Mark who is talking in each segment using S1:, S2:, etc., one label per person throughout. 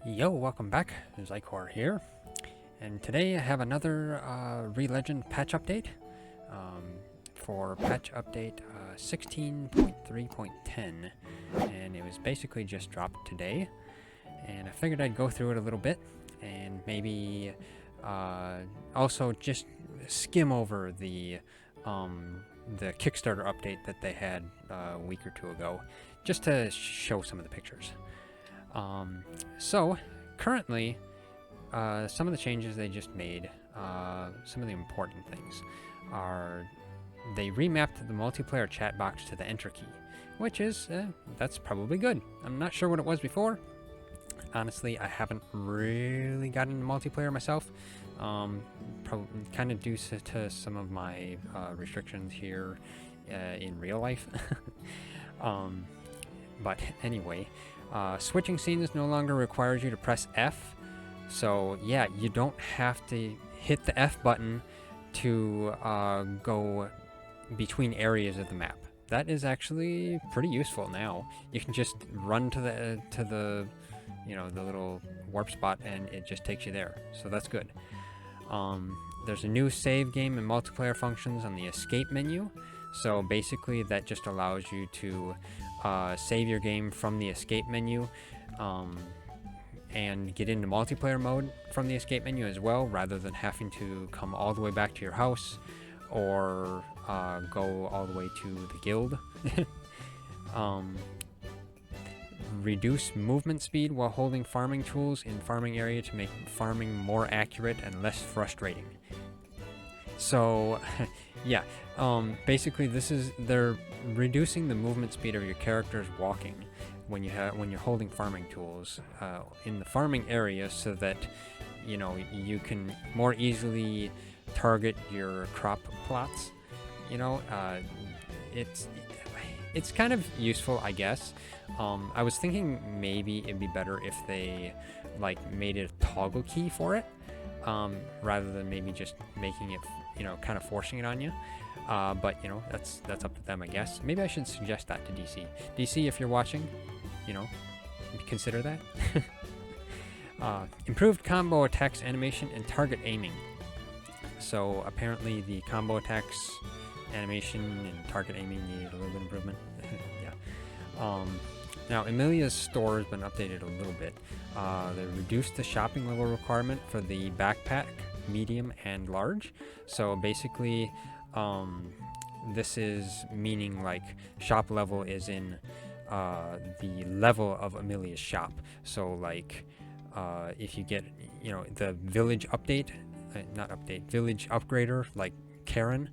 S1: Yo, welcome back. Xycor here, and today I have another Re-Legend patch update for patch update 16.3.10, and it was basically just dropped today, and I figured I'd go through it a little bit and maybe also just skim over the Kickstarter update that they had a week or two ago, just to show some of the pictures. So currently, some of the changes they just made, some of the important things are they remapped the multiplayer chat box to the enter key, which is, that's probably good. I'm not sure what it was before. Honestly, I haven't really gotten into multiplayer myself, probably kind of due to some of my restrictions here in real life. But anyway, switching scenes no longer requires you to press F, so yeah, you don't have to hit the F button to go between areas of the map. That is actually pretty useful now. You can just run to the you know, the little warp spot and it just takes you there, so that's good. There's a new save game and multiplayer functions on the escape menu, so basically that just allows you to save your game from the escape menu and get into multiplayer mode from the escape menu as well, rather than having to come all the way back to your house or go all the way to the guild. Reduce movement speed while holding farming tools in farming area to make farming more accurate and less frustrating. So yeah, basically they're reducing the movement speed of your characters walking when you're holding farming tools in the farming area, so that you know you can more easily target your crop plots. You know, it's kind of useful, I guess. I was thinking maybe it'd be better if they like made it a toggle key for it, rather than maybe just making it, you know, kind of forcing it on you. But you know, that's up to them, I guess. Maybe I should suggest that to DC. DC, if you're watching, you know, consider that. Improved combo attacks animation and target aiming. So apparently the combo attacks animation and target aiming needed a little bit of improvement. Yeah. Now, Emilias Store has been updated a little bit. They reduced the shopping level requirement for the backpack, medium, and large. So basically, this is meaning like shop level is in the level of Emilia's shop. So like, if you get, you know, the village update, village upgrader, like Karen,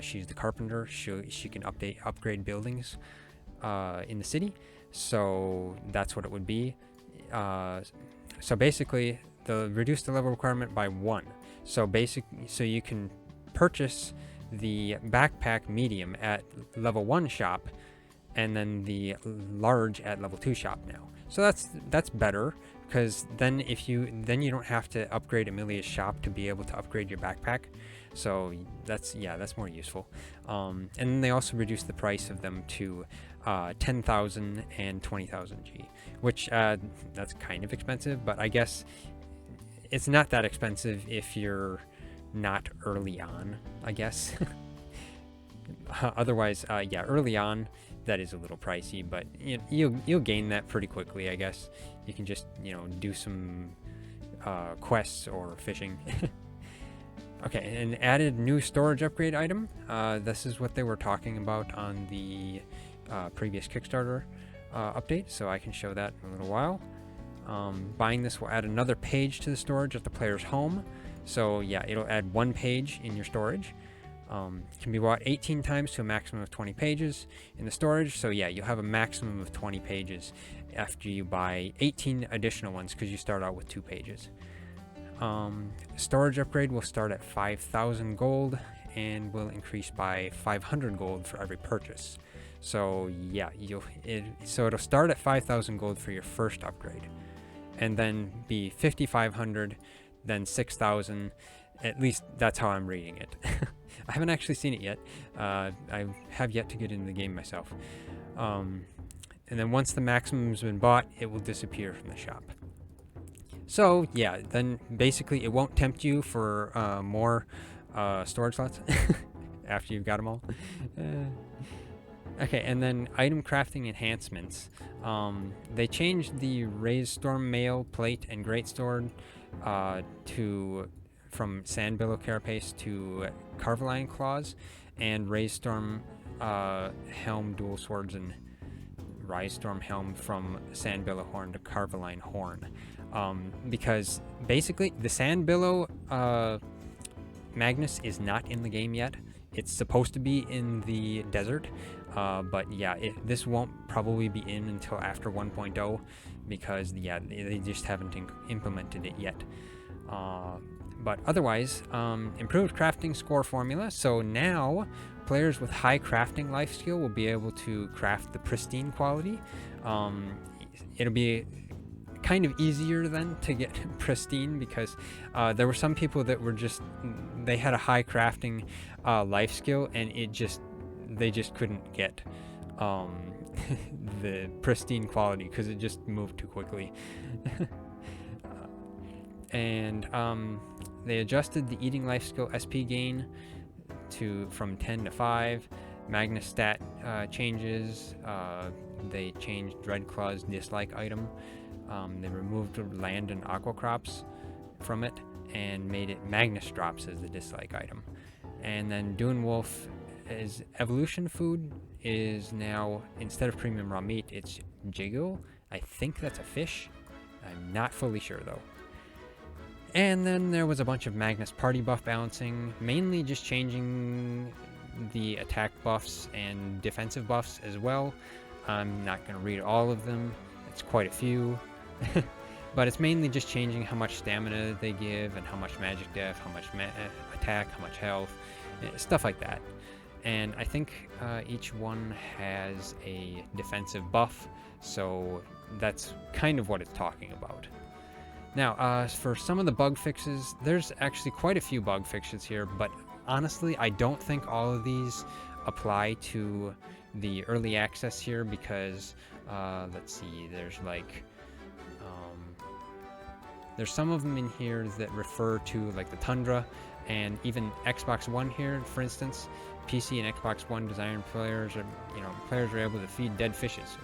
S1: she's the carpenter. She can upgrade buildings in the city. So that's what it would be. So basically, they'll reduce the level requirement by 1. So you can purchase the backpack medium at level 1 shop, and then the large at level 2 shop now. So that's better, because then you don't have to upgrade Emilia's shop to be able to upgrade your backpack. So that's more useful. And then they also reduced the price of them to 10,000 and 20,000 G, which that's kind of expensive, but I guess it's not that expensive if you're not early on, I guess. Otherwise, yeah, early on that is a little pricey, but you'll gain that pretty quickly, I guess. You can just, you know, do some quests or fishing. Okay, an added new storage upgrade item. This is what they were talking about on the previous Kickstarter update, so I can show that in a little while. Buying this will add another page to the storage at the player's home. So yeah, it'll add 1 page in your storage. It can be bought 18 times to a maximum of 20 pages in the storage. So yeah, you'll have a maximum of 20 pages after you buy 18 additional ones, because you start out with 2 pages. Storage upgrade will start at 5,000 gold and will increase by 500 gold for every purchase. So yeah, it'll start at 5,000 gold for your first upgrade, and then be 5,500, then 6,000. At least that's how I'm reading it. I haven't actually seen it yet. I have yet to get into the game myself. And then once the maximum's been bought, it will disappear from the shop. So yeah, then basically it won't tempt you for more storage slots after you've got them all. Okay, and then item crafting enhancements. They changed the Raised Storm Mail plate and Greatsword from Sandbillow Carapace to Carveline Claws, and Raised Storm Helm Dual Swords and Rise Storm Helm from Sandbillow Horn to Carveline Horn. Because basically the Sandbillow Magnus is not in the game yet. It's supposed to be in the desert, but yeah, this won't probably be in until after 1.0 because yeah, they just haven't implemented it yet. But otherwise, improved crafting score formula. So now players with high crafting life skill will be able to craft the pristine quality. It'll be kind of easier then to get pristine because there were some people that were they had a high crafting life skill and they just couldn't get the pristine quality because it just moved too quickly. And they adjusted the eating life skill SP gain from 10 to 5. Magnus stat changes. They changed Dreadclaw's dislike item. They removed land and aqua crops from it and made it Magnus drops as the dislike item. And then Dune Wolf is evolution food is now, instead of premium raw meat, it's jiggle. I think that's a fish. I'm not fully sure though. And then there was a bunch of Magnus party buff balancing, mainly just changing the attack buffs and defensive buffs as well. I'm not going to read all of them. It's quite a few. But it's mainly just changing how much stamina they give and how much magic def, how much attack, how much health, stuff like that. And I think each one has a defensive buff, so that's kind of what it's talking about. Now, for some of the bug fixes, there's actually quite a few bug fixes here, but honestly, I don't think all of these apply to the early access here because, let's see, there's like, there's some of them in here that refer to like the Tundra and even Xbox One here, for instance. PC and Xbox One designed players are able to feed dead fishes.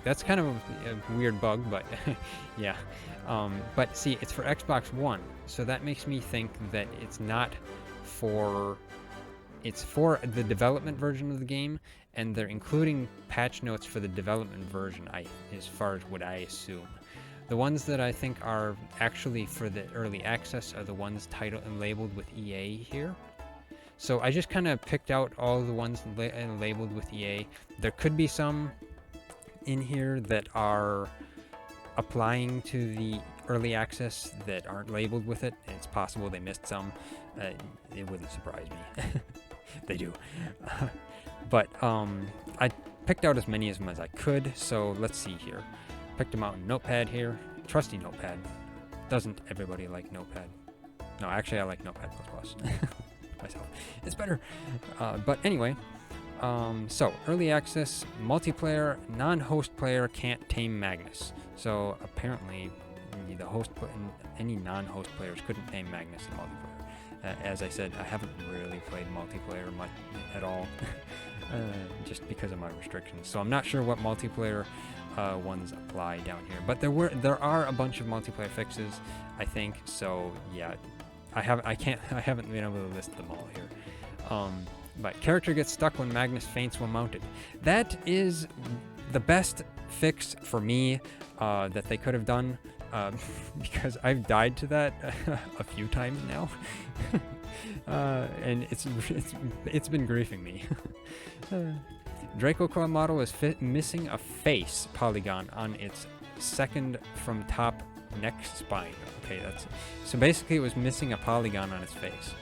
S1: That's kind of a weird bug, but yeah. But see, it's for Xbox One, so that makes me think that it's for the development version of the game, and they're including patch notes for the development version, as far as what I assume. The ones that I think are actually for the early access are the ones titled and labeled with EA here. So I just kind of picked out all the ones labeled with EA. There could be some in here that are applying to the early access that aren't labeled with it. It's possible they missed some. It wouldn't surprise me. They do. But I picked out as many of them as I could, so let's see here. Picked them out in Notepad here. Trusty Notepad. Doesn't everybody like Notepad? No, actually I like Notepad++. Myself. It's better. But anyway, so early access, multiplayer, non-host player can't tame Magnus. So apparently any non-host players couldn't tame Magnus in multiplayer. As I said, I haven't really played multiplayer much at all, just because of my restrictions. So I'm not sure what multiplayer ones apply down here, but there are a bunch of multiplayer fixes, I think. So yeah, I haven't been able to list them all here. But character gets stuck when Magnus faints when mounted. That is the best fix for me that they could have done, because I've died to that a few times now, and it's been griefing me. Draco Claw model is missing a face polygon on its second from top neck spine. Okay, so basically it was missing a polygon on its face.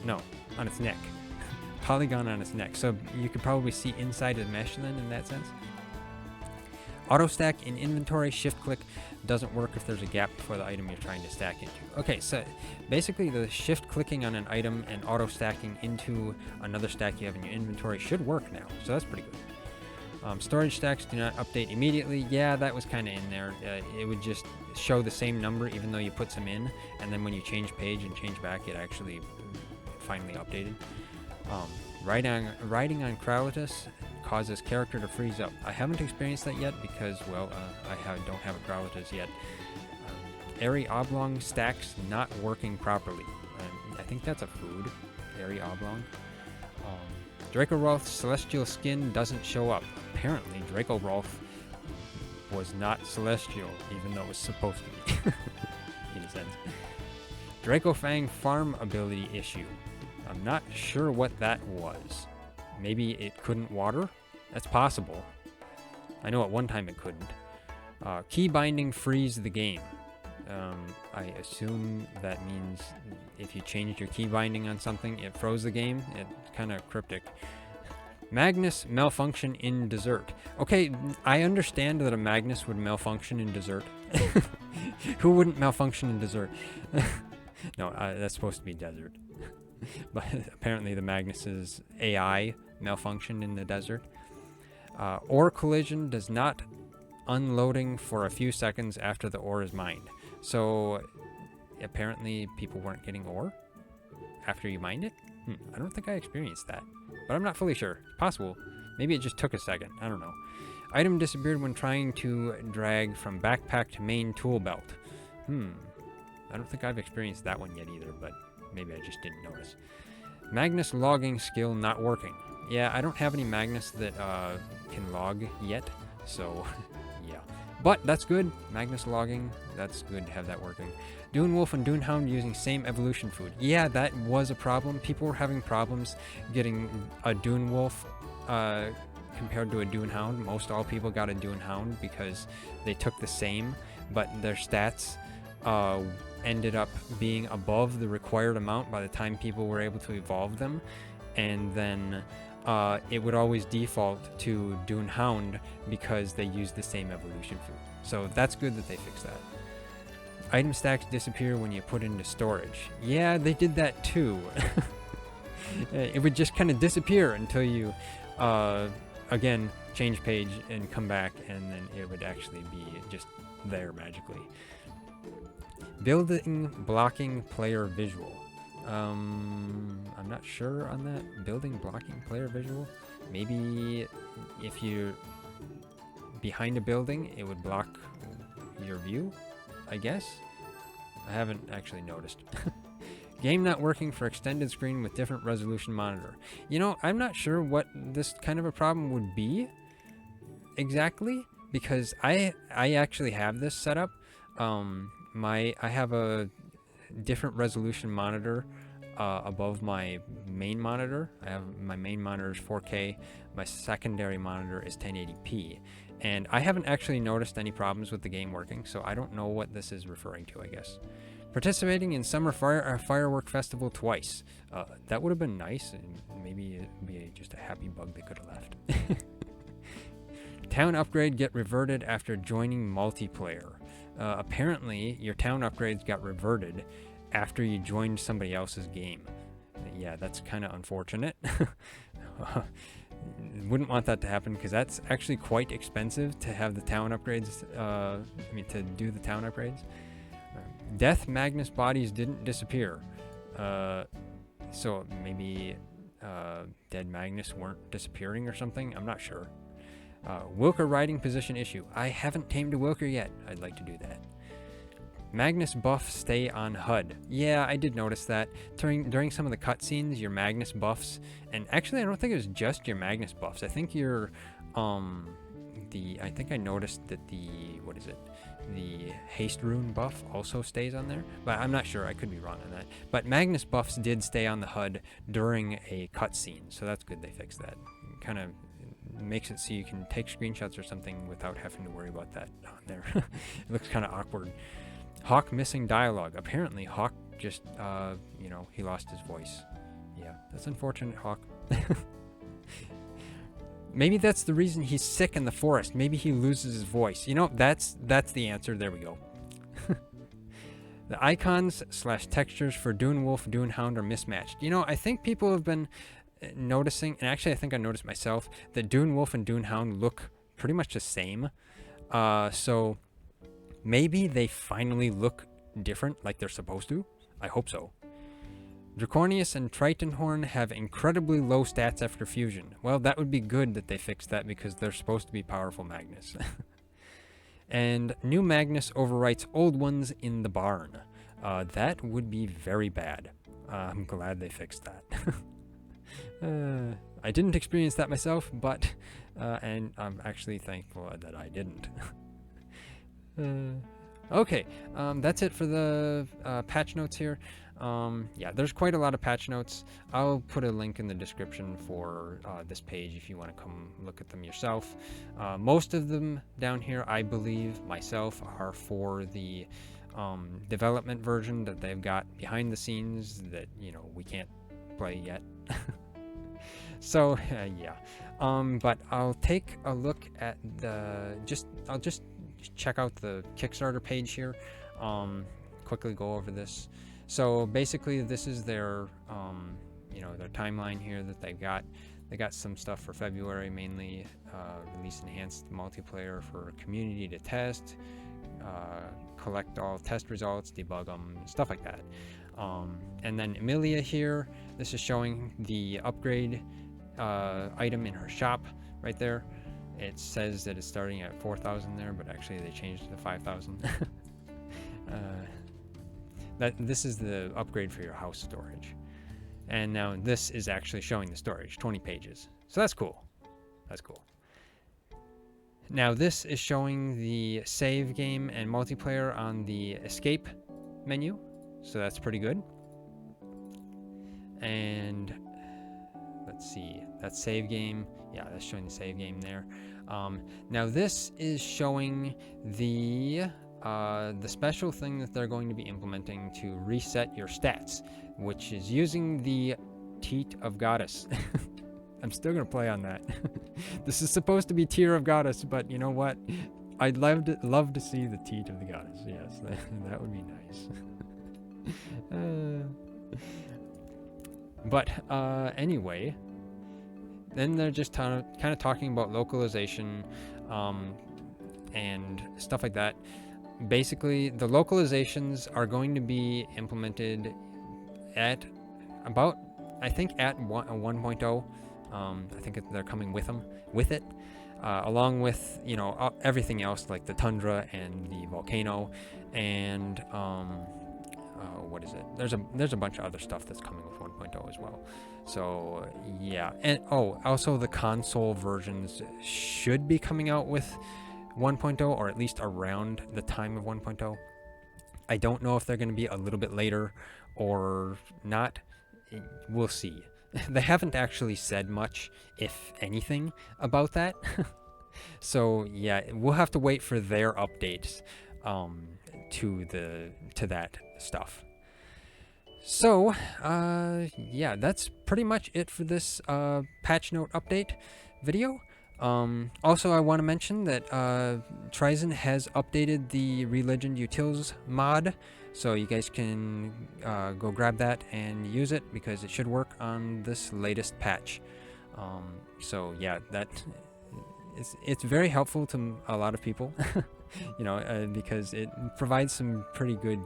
S1: No, on its neck. Polygon on its neck. So you could probably see inside the mesh then in that sense. Auto stack in inventory, shift click doesn't work if there's a gap before the item you're trying to stack into. Okay, so basically the shift clicking on an item and auto stacking into another stack you have in your inventory should work now. So that's pretty good. Storage stacks do not update immediately. Yeah, that was kind of in there. It would just show the same number even though you put some in, and then when you change page and change back, it actually finally updated. Riding on Crowlatus causes character to freeze up. I haven't experienced that yet because, well, don't have a Crowlatus yet. Airy Oblong stacks not working properly. I think that's a food. Airy Oblong. Draco Rolf's celestial skin doesn't show up. Apparently, Draco Rolf was not celestial, even though it was supposed to be. In a sense. Draco Fang farm ability issue. I'm not sure what that was. Maybe it couldn't water? That's possible. I know at one time it couldn't. Key binding freeze the game. I assume that means if you changed your key binding on something, it froze the game. It's kind of cryptic. Magnus malfunction in dessert. Okay, I understand that a Magnus would malfunction in dessert. Who wouldn't malfunction in dessert? No, that's supposed to be desert. But apparently the Magnus's AI malfunctioned in the desert. Ore collision does not unloading for a few seconds after the ore is mined. So apparently people weren't getting ore after you mined it? I don't think I experienced that, but I'm not fully sure. It's possible. Maybe it just took a second. I don't know. Item disappeared when trying to drag from backpack to main tool belt. I don't think I've experienced that one yet either, but maybe I just didn't notice. Magnus logging skill not working. Yeah, I don't have any Magnus that can log yet, so yeah. But that's good. Magnus logging, that's good to have that working. Dune Wolf and Dune Hound using same evolution food. Yeah, that was a problem. People were having problems getting a Dune Wolf compared to a Dune Hound. Most all people got a Dune Hound because they took the same, but their stats ended up being above the required amount by the time people were able to evolve them, and then it would always default to Dune Hound because they used the same evolution food. So that's good that they fixed that. Item stacks disappear when you put into storage. Yeah, they did that too. It would just kind of disappear until you, again, change page and come back, and then it would actually be just there magically. Building blocking player visual. I'm not sure on that. Building blocking player visual. Maybe if you're behind a building, it would block your view, I guess. I haven't actually noticed. Game not working for extended screen with different resolution monitor. You know, I'm not sure what this kind of a problem would be exactly, because I actually have this set up. I have a different resolution monitor above my main monitor. I have my main monitor is 4K. My secondary monitor is 1080p. And I haven't actually noticed any problems with the game working, so I don't know what this is referring to, I guess. Participating in Summer Firework Festival twice. That would have been nice, and maybe it would be just a happy bug they could have left. Town upgrade get reverted after joining multiplayer. Apparently, your town upgrades got reverted after you joined somebody else's game. Yeah, that's kind of unfortunate. Wouldn't want that to happen because that's actually quite expensive to have the town upgrades. To do the town upgrades. Death Magnus bodies didn't disappear. So maybe dead Magnus weren't disappearing or something. I'm not sure. Wilker riding position issue. I haven't tamed a Wilker yet. I'd like to do that. Magnus buffs stay on HUD. Yeah, I did notice that. During some of the cutscenes, your Magnus buffs, and actually I don't think it was just your Magnus buffs. I think your, I think I noticed that the haste rune buff also stays on there, but I'm not sure. I could be wrong on that. But Magnus buffs did stay on the HUD during a cutscene, so that's good they fixed that. Kind of makes it so you can take screenshots or something without having to worry about that on there. It looks kind of awkward. Hawk missing dialogue. Apparently Hawk just, he lost his voice. Yeah, that's unfortunate, Hawk. Maybe that's the reason he's sick in the forest. Maybe he loses his voice. You know, that's the answer. There we go. The icons / textures for Dune Wolf, Dune Hound are mismatched. You know, I think people have been noticing, and actually I think I noticed myself, that Dune Wolf and Dune Hound look pretty much the same. So maybe they finally look different like they're supposed to. I hope so. Draconius and Tritonhorn have incredibly low stats after fusion. Well, that would be good that they fixed that because they're supposed to be powerful Magnus. And new Magnus overwrites old ones in the barn. That would be very bad. I'm glad they fixed that. I didn't experience that myself, but and I'm actually thankful that I didn't. Okay, that's it for the patch notes here. Yeah, there's quite a lot of patch notes. I'll put a link in the description for this page if you want to come look at them yourself. Most of them down here, I believe myself, are for the development version that they've got behind the scenes that, you know, we can't play yet. So yeah, but I'll take a look at the I'll just check out the Kickstarter page here, quickly go over this. So basically this is their you know, their timeline here that they've got. They got some stuff for February, mainly release enhanced multiplayer for community to test, collect all test results, debug them, stuff like that. And then Emilia here, this is showing the upgrade item in her shop right there. It says that it's starting at 4,000 there, but actually they changed it to 5,000. This is the upgrade for your house storage. And now this is actually showing the storage, 20 pages. So that's cool. That's cool. Now this is showing the save game and multiplayer on the escape menu. So that's pretty good. And let's see, that save game. Yeah, that's showing the save game there. Now this is showing the special thing that they're going to be implementing to reset your stats, which is using the Teat of Goddess. I'm still going to play on that. This is supposed to be Tear of Goddess, but you know what? I'd love to see the Teat of the Goddess. Yes, that would be nice. But anyway, then they're just kind of talking about localization and stuff like that. Basically, the localizations are going to be implemented at about, I think, at 1.0. I think they're coming with it, along with, you know, everything else like the tundra and the volcano, and what is it? There's a bunch of other stuff that's coming with 1.0 as well. So yeah, and also the console versions should be coming out with 1.0, or at least around the time of 1.0. I don't know if they're going to be a little bit later or not. We'll see. They haven't actually said much, if anything, about that. So yeah, we'll have to wait for their updates to that stuff. So yeah, that's pretty much it for this patch note update video. Also, I want to mention that Tryzen has updated the Relegend Utils mod, so you guys can go grab that and use it because it should work on this latest patch. So yeah, it's very helpful to a lot of people, you know, because it provides some pretty good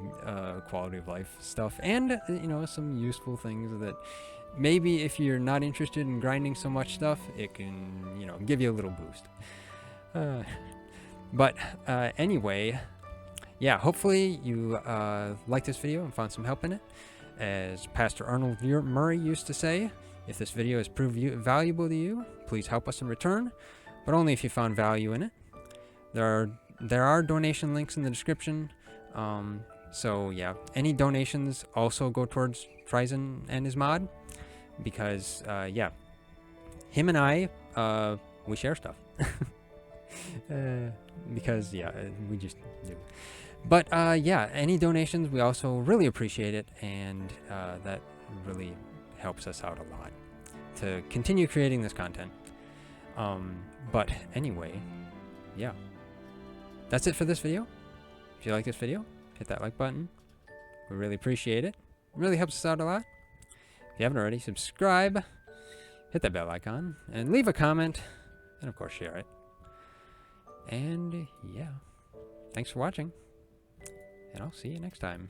S1: quality of life stuff, and you know, some useful things that maybe if you're not interested in grinding so much stuff, it can, you know, give you a little boost. But anyway, yeah, hopefully you liked this video and found some help in it. As Pastor Arnold Murray used to say, if this video has proved valuable to you, please help us in return, but only if you found value in it. There are donation links in the description. So yeah, any donations also go towards Tryzen and his mod, because yeah, him and I, we share stuff. Because yeah, we just do. But yeah, any donations, we also really appreciate it, and that really helps us out a lot to continue creating this content. But anyway, yeah, that's it for this video. If you like this video, hit that like button. We really appreciate it. It really helps us out a lot. If you haven't already, subscribe. hit that bell icon, and leave a comment, and of course share it. And yeah, thanks for watching, and I'll see you next time.